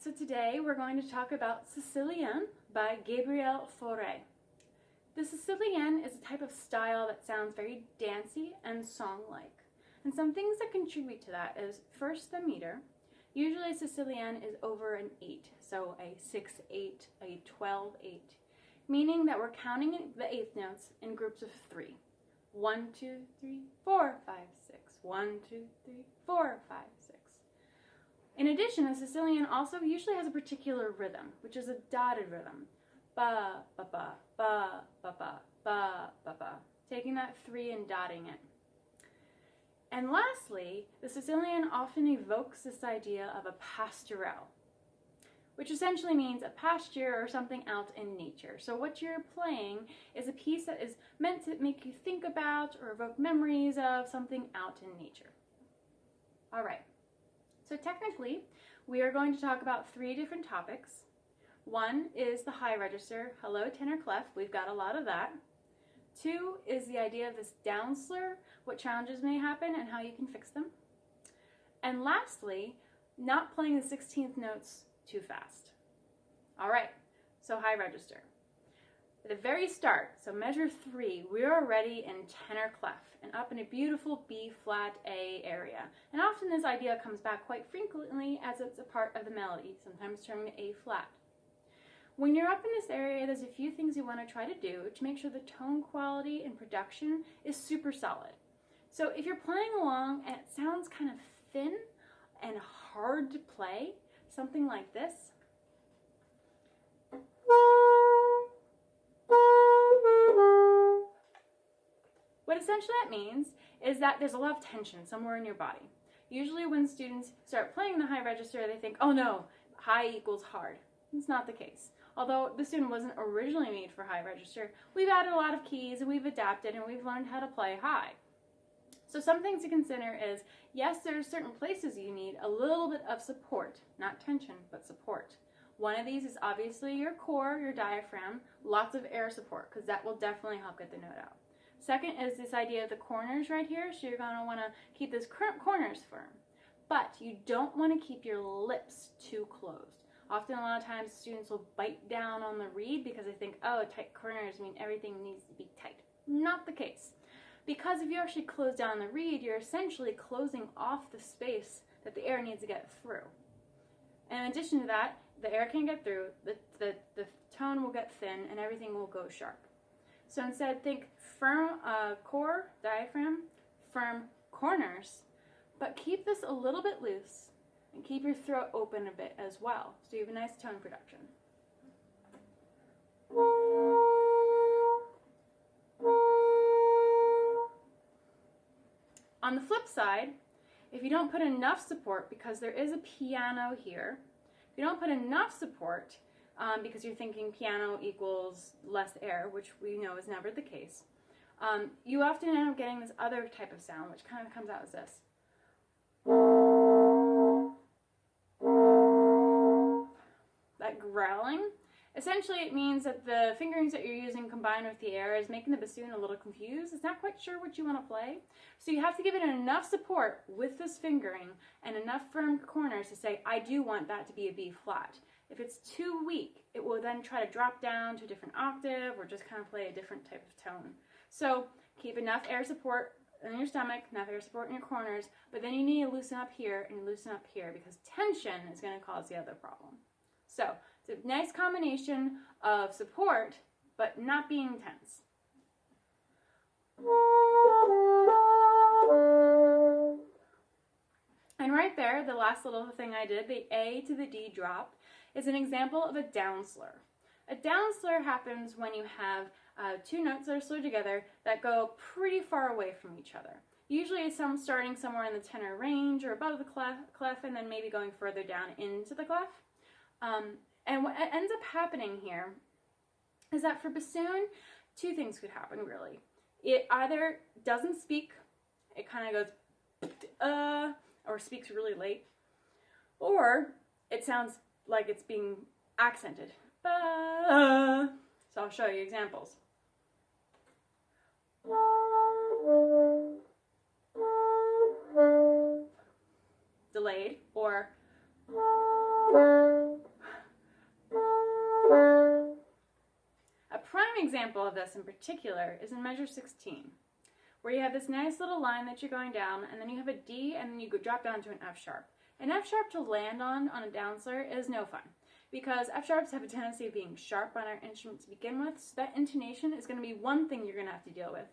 So today we're going to talk about Sicilienne by Gabriel Faure. The Sicilienne is a type of style that sounds very dancey and song-like. And some things that contribute to that is first the meter. Usually Sicilienne is over an 8, so a 6/8, a 12/8, meaning that we're counting the eighth notes in groups of 3. 1, 2, 3, 4, 5, 6. 1, 2, 3, 4, 5, 6. In addition, the Sicilienne also usually has a particular rhythm, which is a dotted rhythm. Ba, ba, ba, ba, ba, ba, ba, ba, ba. Taking that 3 and dotting it. And lastly, the Sicilienne often evokes this idea of a pastorelle, which essentially means a pasture or something out in nature. So what you're playing is a piece that is meant to make you think about or evoke memories of something out in nature. All right. So technically, we are going to talk about 3 different topics. One is the high register, hello tenor clef, we've got a lot of that. 2 is the idea of this down slur, what challenges may happen and how you can fix them. And lastly, not playing the 16th notes too fast. All right, so high register. At the very start, so measure 3, we are already in tenor clef and up in a beautiful B flat A area. And often this idea comes back quite frequently as it's a part of the melody, sometimes turning to A flat. When you're up in this area, there's a few things you want to try to do to make sure the tone quality and production is super solid. So if you're playing along and it sounds kind of thin and hard to play, something like this. What essentially that means is that there's a lot of tension somewhere in your body. Usually when students start playing the high register, they think, oh no, high equals hard. It's not the case. Although the student wasn't originally made for high register, we've added a lot of keys and we've adapted and we've learned how to play high. So some things to consider is, yes, there are certain places you need a little bit of support, not tension, but support. One of these is obviously your core, your diaphragm, lots of air support, because that will definitely help get the note out. Second is this idea of the corners right here, so you're going to want to keep those corners firm. But you don't want to keep your lips too closed. Often a lot of times students will bite down on the reed because they think, oh, tight corners mean everything needs to be tight. Not the case. Because if you actually close down the reed, you're essentially closing off the space that the air needs to get through. And in addition to that, the air can't get through, the tone will get thin, and everything will go sharp. So instead, think firm core, diaphragm, firm corners, but keep this a little bit loose and keep your throat open a bit as well, so you have a nice tone production. On the flip side, if you don't put enough support, because there is a piano here, if you don't put enough support, because you're thinking piano equals less air, which we know is never the case, you often end up getting this other type of sound, which kind of comes out as this. That growling, essentially it means that the fingerings that you're using combined with the air is making the bassoon a little confused. It's not quite sure what you want to play. So you have to give it enough support with this fingering and enough firm corners to say, I do want that to be a B flat. If it's too weak, it will then try to drop down to a different octave or just kind of play a different type of tone. So keep enough air support in your stomach, enough air support in your corners, but then you need to loosen up here and loosen up here because tension is going to cause the other problem. So it's a nice combination of support, but not being tense. And right there, the last little thing I did, the A to the D drop, is an example of a down slur. A down slur happens when you have 2 notes that are slurred together that go pretty far away from each other. Usually starting somewhere in the tenor range or above the clef and then maybe going further down into the clef. And what ends up happening here is that for bassoon, 2 things could happen really. It either doesn't speak, it kind of goes or speaks really late, or it sounds like it's being accented. So I'll show you examples. Delayed or example of this in particular is in measure 16, where you have this nice little line that you're going down, and then you have a D, and then you go drop down to an F sharp. An F sharp to land on a down slur is no fun, because F sharps have a tendency of being sharp on our instrument to begin with, so that intonation is going to be one thing you're going to have to deal with.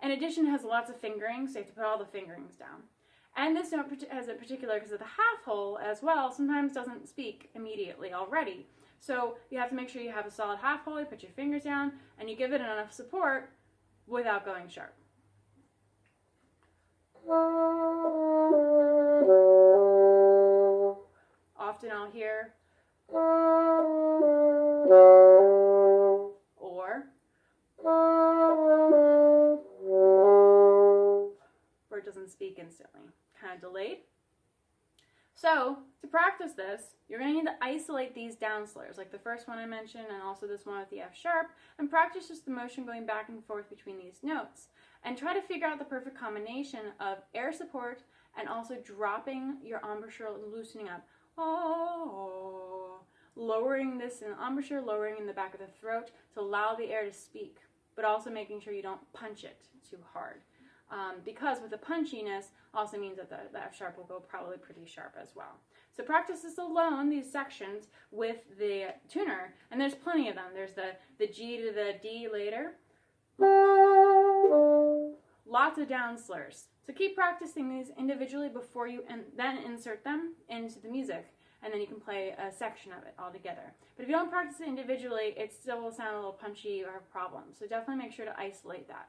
In addition, it has lots of fingerings, so you have to put all the fingerings down. And this note has a particular, because of the half hole as well, sometimes doesn't speak immediately already. So you have to make sure you have a solid half hole, you put your fingers down, and you give it enough support without going sharp. Often I'll hear or where it doesn't speak instantly, kind of delayed. So to practice this, you're going to need to isolate these down slurs, like the first one I mentioned and also this one with the F sharp, and practice just the motion going back and forth between these notes. And try to figure out the perfect combination of air support and also dropping your embouchure and loosening up. Oh, lowering this in the embouchure, lowering in the back of the throat to allow the air to speak, but also making sure you don't punch it too hard. Because with the punchiness also means that the F sharp will go probably pretty sharp as well. So practice this alone, these sections, with the tuner, and there's plenty of them. There's the G to the D later. Lots of down slurs. So keep practicing these individually before you then insert them into the music, and then you can play a section of it all together. But if you don't practice it individually, it still will sound a little punchy or have problems. So definitely make sure to isolate that.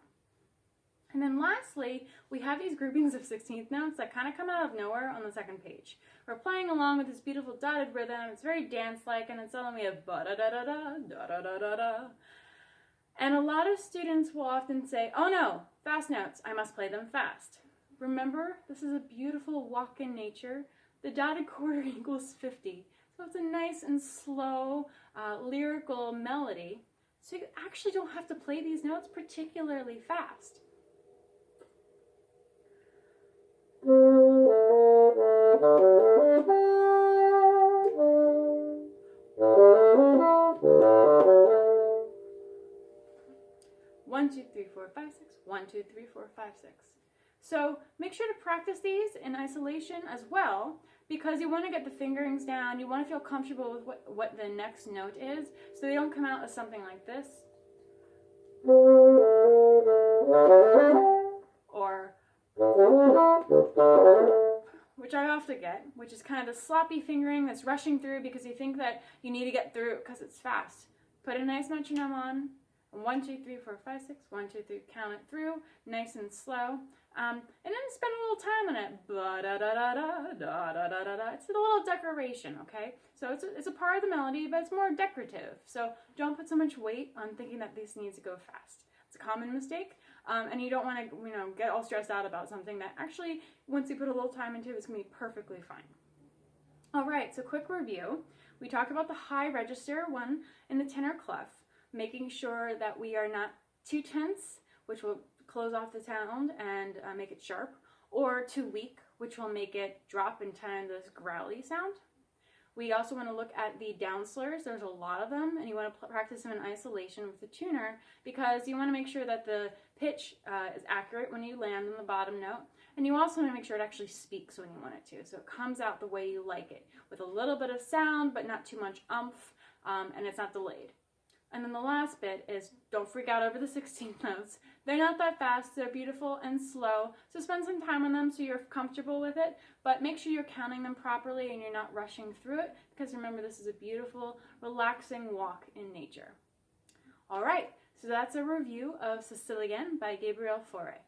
And then lastly, we have these groupings of 16th notes that kind of come out of nowhere on the second page. We're playing along with this beautiful dotted rhythm. It's very dance-like, and then suddenly we have ba-da-da-da-da, da-da-da-da-da. And a lot of students will often say, oh no, fast notes, I must play them fast. Remember, this is a beautiful walk in nature. The dotted quarter equals 50. So it's a nice and slow lyrical melody. So you actually don't have to play these notes particularly fast. One, two, three, four, five, six. 1, 2, 3, 4, 5, 6. So make sure to practice these in isolation as well, because you want to get the fingerings down, you want to feel comfortable with what the next note is, so they don't come out as something like this. Or, which I often get, which is kind of the sloppy fingering that's rushing through because you think that you need to get through it because it's fast. Put a nice metronome on. 1, 2, 3, 4, 5, 6. 1, 2, 3. Count it through, nice and slow, and then spend a little time on it. Ba da da da da da da da da. It's a little decoration, okay? So it's a part of the melody, but it's more decorative. So don't put so much weight on thinking that this needs to go fast. It's a common mistake, and you don't want to get all stressed out about something that actually, once you put a little time into it, it's going to be perfectly fine. All right. So quick review. We talked about the high register one in the tenor clef, making sure that we are not too tense, which will close off the sound and make it sharp, or too weak, which will make it drop and turn into this growly sound. We also want to look at the down slurs. There's a lot of them, and you want to practice them in isolation with the tuner because you want to make sure that the pitch is accurate when you land on the bottom note, and you also want to make sure it actually speaks when you want it to, so it comes out the way you like it, with a little bit of sound but not too much umph, and it's not delayed. And then the last bit is don't freak out over the 16th notes. They're not that fast, they're beautiful and slow, so spend some time on them so you're comfortable with it, but make sure you're counting them properly and you're not rushing through it, because remember, this is a beautiful, relaxing walk in nature. All right, so that's a review of Sicilienne by Gabriel Faure.